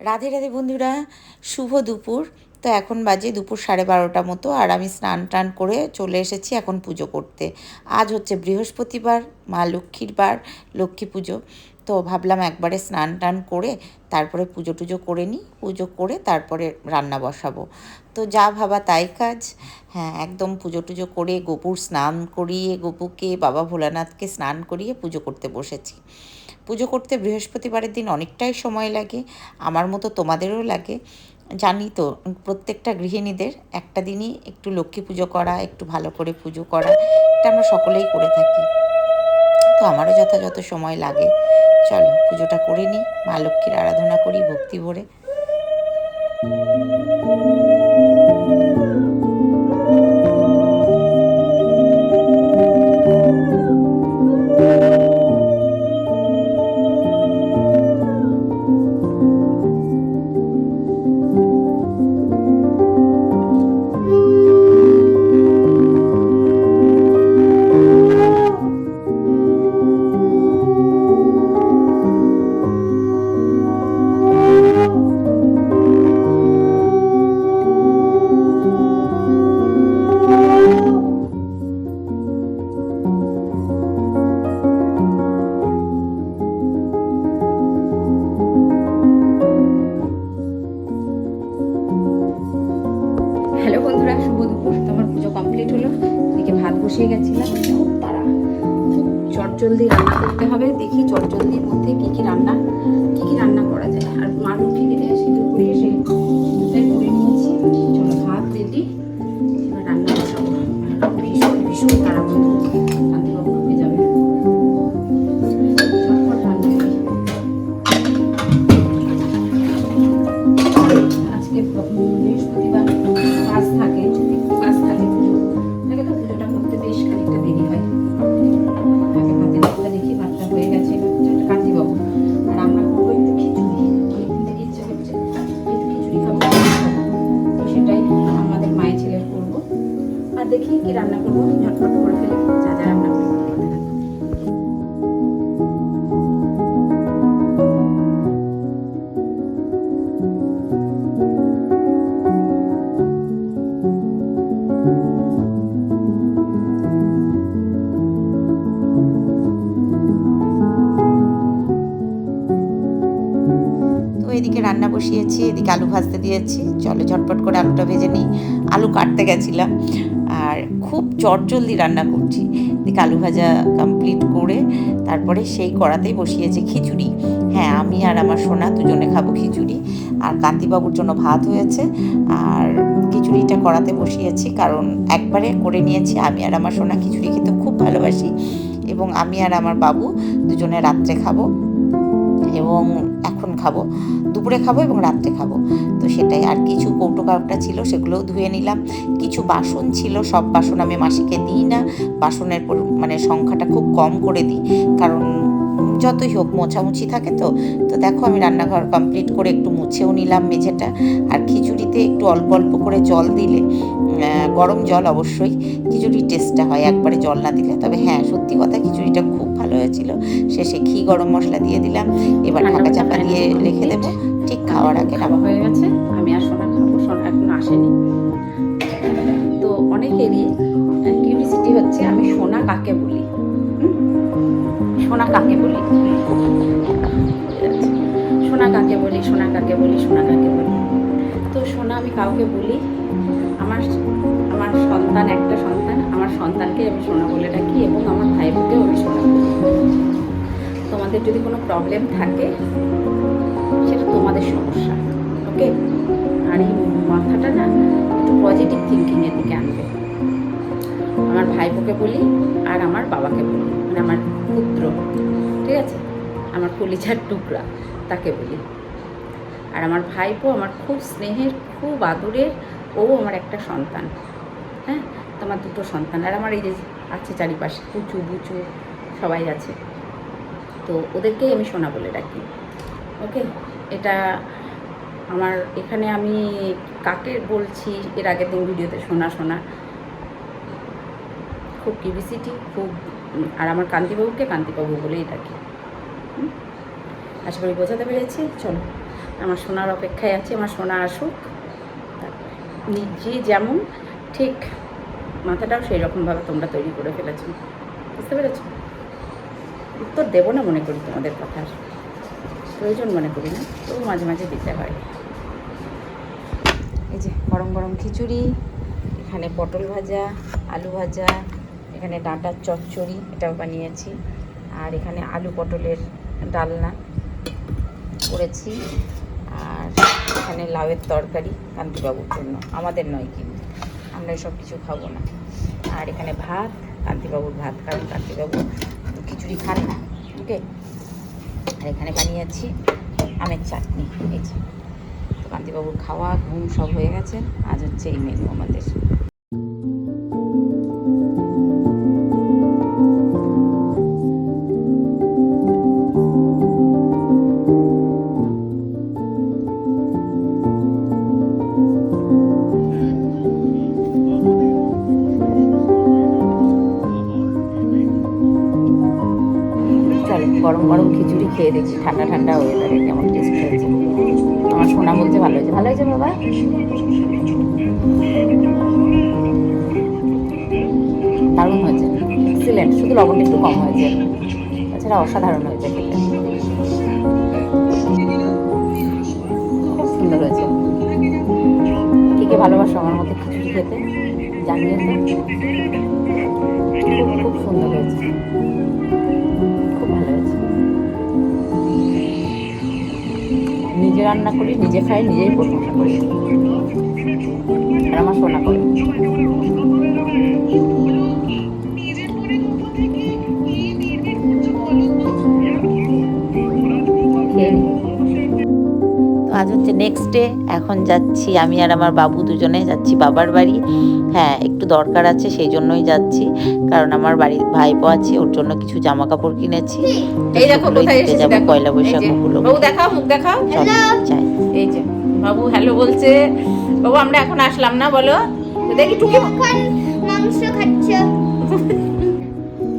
রাধে রাধে বন্ধুরা, শুভ দুপুর। তো এখন বাজে দুপুর 12:30 মতো, আর আমি স্নান টান করে চলে এসেছি এখন পুজো করতে। আজ হচ্ছে বৃহস্পতিবার, মা লক্ষ্মীর বার, লক্ষ্মী পুজো। তো ভাবলাম একবারে স্নান টান করে তারপরে পুজো টুজো করে নিই, পুজো করে তারপরে রান্না বসাবো। তো যা ভাবা তাই কাজ। হ্যাঁ, একদম পুজো টুজো করে গোপুর স্নান করিয়ে, গোপুকে বাবা ভোলানাথকে স্নান করিয়ে পুজো করতে বসেছি। পুজো করতে বৃহস্পতিবারের দিন অনেকটাই সময় লাগে, আমার মতো তোমাদেরও লাগে। জানি তো, প্রত্যেকটা গৃহিণীদের একটা দিনই একটু লক্ষ্মী পুজো করা, একটু ভালো করে পুজো করা, এটা আমরা সকলেই করে থাকি। তো আমারও যথাযথ সময় লাগে। চলো পুজোটা করে নিই, মা লক্ষ্মীর আরাধনা করি ভক্তি ভরে। হ্যালো বন্ধুরা, শুভ দুপুর। তোমার পুজো কমপ্লিট হলো, এদিকে ভাত বসিয়ে গেছিলাম। খুব তাড়া, খুব চটজলদি রান্না করতে হবে। দেখি চটজলদির মধ্যে কী কী রান্না করা যায়। আর মা লক্ষ্মী সিদ্ধ করে এসে করে নিয়েছি। চলো ভাত রেডি, এবার রান্না বসাবো। ভীষণ ভীষণ তাড়া বন্ধু, শান্তিবাবু ঢুকে যাবে। ঝটপট রান্না করি। আজকে বৃহস্পতিবার কাজ থাকে, যদি কাজ থাকে পুজো থাকে তো পুজোটা করতে বেশ খানিকটা দেরি হয়। আগে ভাতের ভাতটা দেখি, ভাতটা হয়ে গেছে, কান্তিবাবু। আর আমরা করবো একটু খিচুড়ি, অনেকদিন থেকে ইচ্ছে করছে একটু খিচুড়ি খাবো, তো সেটাই আমাদের মায়ের ছেলের করবো। আর দেখি কি রান্না করবো, ঝটপট করে ফেলে যা যা রান্না করবো দেখতে থাকবো। এদিকে রান্না বসিয়েছি, এদিকে আলু ভাজতে দিয়েছি। চলো ঝটপট করে আলুটা ভেজে নিই। আলু কাটতে গেছিলাম, আর খুব চটজলদি রান্না করছি। এদিকে আলু ভাজা কমপ্লিট করে তারপরে সেই কড়াতেই বসিয়েছি খিচুড়ি। হ্যাঁ, আমি আর আমার সোনা দুজনে খাবো খিচুড়ি। আর কান্তিবাবুর জন্য ভাত হয়েছে, আর খিচুড়িটা কড়াতে বসিয়েছি কারণ একবারে করে নিয়েছি। আমি আর আমার সোনা খিচুড়ি খেতে খুব ভালোবাসি, এবং আমি আর আমার বাবু দুজনে রাত্রে খাবো, এবং এখন খাবো, দুপুরে খাবো এবং রাত্রে খাবো। তো সেটাই। আর কিছু কৌটো কাউটা ছিল, সেগুলোও ধুয়ে নিলাম। কিছু বাসন ছিল, সব বাসন আমি মাসিকে দিই না, বাসনের মানে সংখ্যাটা খুব কম করে দিই, কারণ যতই হোক মোছামুছি থাকে। তো তো দেখো, আমি রান্নাঘর কমপ্লিট করে একটু মুছেও নিলাম মেঝেটা। আর খিচুড়িতে একটু অল্প অল্প করে জল দিলে, গরম জল অবশ্যই, খিচুড়ির টেস্টটা হয় একবারে জল না দিলে। তবে হ্যাঁ, সত্যি কথা, খিচুড়িটা খুব ভালো হয়েছিল। শেষে ঘি গরম মশলা দিয়ে দিলাম। এবার ঢাকা চাপা দিয়ে রেখে দেবো, ঠিক খাওয়ার আগে খাওয়া হয়ে গেছে। আমি আর সোনা খাবো, সোনা এখন আসেনি। তো অনেকেরই কিউরিসিটি হচ্ছে আমি সোনা কাকে বলি, সোনা কাকে বলি, সোনা কাকে বলি, সোনা কাকে বলি, সোনা কাকে বলি। তো সোনা আমি কাউকে বলি, আমার আমার সন্তান, একটা সন্তান, আমার সন্তানকে আমি সোনা বলে ডাকি, এবং আমার ভাই বোনকেও আমি সোনা বলি। তোমাদের যদি কোনো প্রবলেম থাকে সেটা তোমাদের সমস্যা, ওকে। আর এই মাথাটা না একটু পজিটিভ থিঙ্কিংয়ের দিকে আনবে। আমার ভাইপোকে বলি, আর আমার বাবাকে বলি, মানে আমার পুত্র, ঠিক আছে, আমার কলিজার টুকরা, তাকে বলি। আর আমার ভাইপো আমার খুব স্নেহের, খুব আদরের, ও আমার একটা সন্তান। হ্যাঁ, তোমার দুটো সন্তান। আর আমার এই যে আছে চারিপাশে পুচু বুচু সবাই আছে, তো ওদেরকেই আমি সোনা বলে ডাকি, ওকে। এটা আমার এখানে আমি কাকে বলছি এর আগের দিন ভিডিওতে সোনা সোনা খুব কিউরিসিটি খুব। আর আমার কান্তিবাবুকে কান্তিবাবু বলেই ডাকি। আশা করি বোঝাতে পেরেছি। চলো আমার সোনার অপেক্ষায় আছে, আমার সোনা আসুক। নিজে যেমন ঠিক মাথাটাও সেই রকমভাবে তোমরা তৈরি করে ফেলেছো, বুঝতে পেরেছো? উত্তর দেবো না মনে করি তোমাদের কথার, প্রয়োজন মনে করি না, তবু মাঝে মাঝে দিতে হয়। এই যে গরম গরম খিচুড়ি, এখানে পটল ভাজা, আলু ভাজা, এখানে ডাঁটার চচ্চড়ি এটাও বানিয়েছি, আর এখানে আলু পটলের ডালনা করেছি, আর এখানে লাউয়ের তরকারি কান্তিবাবুর জন্য, আমাদের নয় কিন্তু, আমরা এসব কিছু খাবো না। আর এখানে ভাত, কান্তিবাবুর ভাত, কারণ কান্তিবাবু খিচুড়ি খান না, ওকে। আর এখানে বানিয়েছি আমের চাটনি। এই যে তো কান্তিবাবুর খাওয়া ঘুম সব হয়ে গেছে, আজ হচ্ছে এই মেনু আমাদের। চলো গরম গরম খিচুড়ি খেয়ে দেখি, ঠান্ডা ঠান্ডা ওয়েদারে কেমন টেস্ট হয়েছে। আমার সোনা বলছে ভালো হয়েছে, ভালো হয়েছে বাবা। দারুণ হয়েছে, এক্সিলেন্ট, শুধু লবণটা একটু কম হয়েছে, তাছাড়া অসাধারণ হয়েছে খেতে, খুব সুন্দর হয়েছে। কে কে ভালোবাসো আমার মতো খিচুড়ি খেতে জানিয়ে তো, খুব খুব সুন্দর হয়েছে, খুব ভালো হয়েছে। নিজে রান্না করি, নিজে খাই, নিজেই প্রশংসা করি, আর আমার সোনা করে। তো আজ হচ্ছে নেক্সট ডে, এখন যাচ্ছি আমি আর আমার বাবু দুজনে যাচ্ছি বাবার বাড়ি। হ্যাঁ, একটু দরকার আছে, সেই জন্যই যাচ্ছি, কারণ আমার বাড়ির ভাইপো আছে, ওর জন্য কিছু জামা কাপড় কিনেছি। এই দেখো কোথায় এসেছি, যাবো দেখো। পয়লা এই বৈশাখ যে, উপলক্ষে। বাবু দেখাও, মুখ দেখাও। চাই এই যে বাবু হ্যালো বলছে। বাবু আমরা এখন আসলাম না, বলো তো দেখি টুকি। মাংস খাচ্ছে।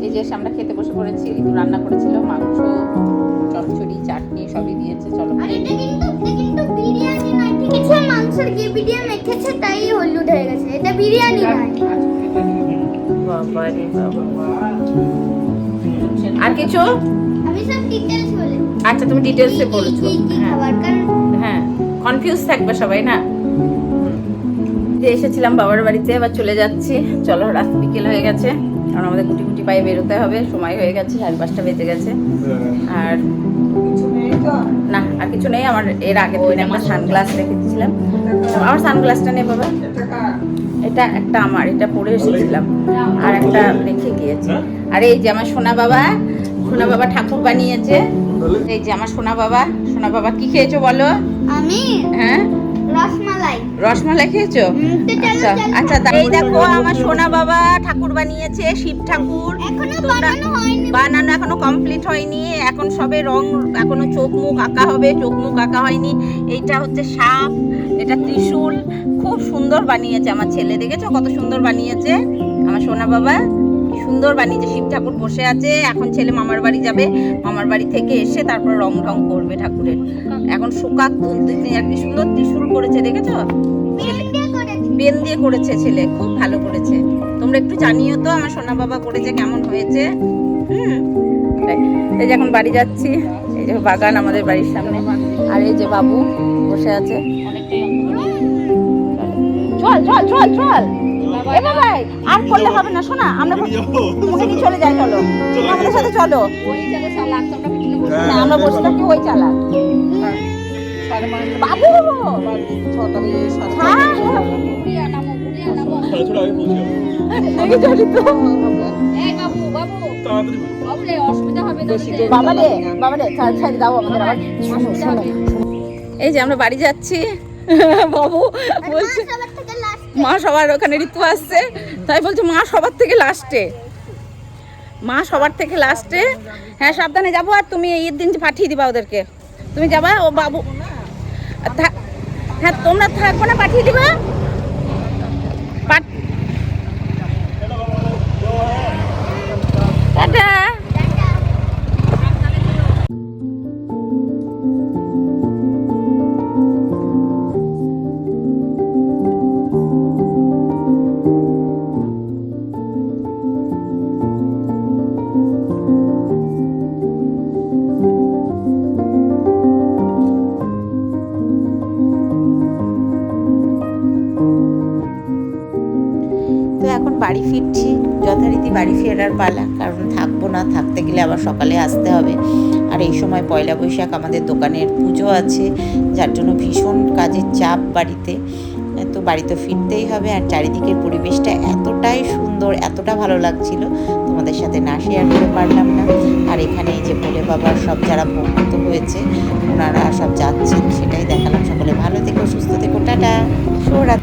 এই যে এসে আমরা খেতে বসে পড়েছি, ঋতু রান্না করেছিল মাংস, চচ্চড়ি, চাটনি সবই দিয়েছে। চলো আর এটা কিন্তু বিরিয়ানি নয়, ঠিক আছে? মাংসের গ্রেভিটা মেখেছে তাই হলুদ হয়ে গেছে, এটা বিরিয়ানি নয়। বাবারে বাবা। আর কিছু? আমি সব ডিটেইলস বলে। আচ্ছা তুমি ডিটেলসে বলেছো। কি খাবার, কারণ হ্যাঁ, কনফিউজ থাকবে সবাই না। যে এসেছিলাম বাবার বাড়িতে, এবার চলে যাচ্ছি। চলো, রাত বিকেল হয়ে গেছে, কারণ আমাদের গুটি গুটি পায়ে বেরোতে হবে, সময় হয়ে গেছে, 5:30 বেজে গেছে। আর না, আর কিছু নেই। আমার এর আগের দিন একটা সানগ্লাস রেখে দিয়েছিলাম, আমার সানগ্লাসটা নেই বাবা, এটা একটা আমার, এটা পরে এসেছিলাম, আর একটা রেখে গিয়েছে। আর এই যে আমার সোনা বাবা, সোনা বাবা ঠাকুর বানিয়েছে। এই যে আমার সোনা বাবা, সোনা বাবা কি খেয়েছো বলো? আমি হ্যাঁ, রসমালাই। রসমালাই খেয়েছো? তো চলো, আচ্ছা চলো। আচ্ছা, এই দেখো আমার সোনা বাবা ঠাকুর বানিয়েছে, শিব ঠাকুর। এখনো তোমরা বানানো হয়নি। বানানো এখনো কমপ্লিট হয়নি, এখন সবে রং, এখনো চোখ মুখ আঁকা হবে, চোখ মুখ আঁকা হয়নি। এইটা হচ্ছে সাপ, এটা ত্রিশূল, খুব সুন্দর বানিয়েছে আমার ছেলে। দেখেছো কত সুন্দর বানিয়েছে আমার সোনা বাবা, কি সুন্দর বানিয়েছে। শিব ঠাকুর বসে আছে, এখন ছেলে মামার বাড়ি যাবে, মামার বাড়ি থেকে এসে তারপর রং ঢং করবে ঠাকুরের। এখন শুকাক তুলতে আর কি সুন্দর ত্রিশূল করেছে, দেখেছো? পেন দিয়ে করেছে ছেলে, খুব ভালো করেছে। তোমরা একটু জানিও তো আমার সোনা বাবা করেছে কেমন হয়েছে। এই যে এখন বাড়ি যাচ্ছি, এই যে বাগান আমাদের বাড়ির সামনে, আর এই যে বাবু বসে আছে। চল চল চল চল, এ বাবা আর করলে হবে না, শোনা আমরা তোমাকে নিয়ে চলে যাই, চলো আমাদের সাথে চলো। না আমরা বসে থাকি, ওই চালাক বাবু। এই যে আমরা বাড়ি যাচ্ছি, বাবু বলছে মা সবার ওখানে ঋতু আসছে, তাই বলছে মা সবার থেকে লাস্টে, মা সবার থেকে লাস্টে। হ্যাঁ সাবধানে যাবো, আর তুমি ঈদ দিন পাঠিয়ে দিবা ওদেরকে, তুমি যাবা। ও বাবু হ্যাঁ তোমরা থাকবো না, পাঠিয়ে দিবা। টাটা। বাড়ি ফিরছি, যথারীতি বাড়ি ফেরার পালা, কারণ থাকবো না, থাকতে গেলে আবার সকালে আসতে হবে। আর এই সময় পয়লা বৈশাখ আমাদের দোকানের পুজো আছে, যার জন্য ভীষণ কাজের চাপ বাড়িতে। তো বাড়িতে ফিরতেই হবে। আর চারিদিকের পরিবেশটা এতটাই সুন্দর, এতটা ভালো লাগছিল, তোমাদের সাথে না শেয়ার করে পারলাম না। আর এখানে এই যে ভোলে বাবার সব যারা ভক্ত হয়েছে ওনারা সব যাচ্ছেন, সেটাই দেখালাম। সকলে ভালো থেকো, সুস্থ থেকো, টাটা, শুভরাত্রি।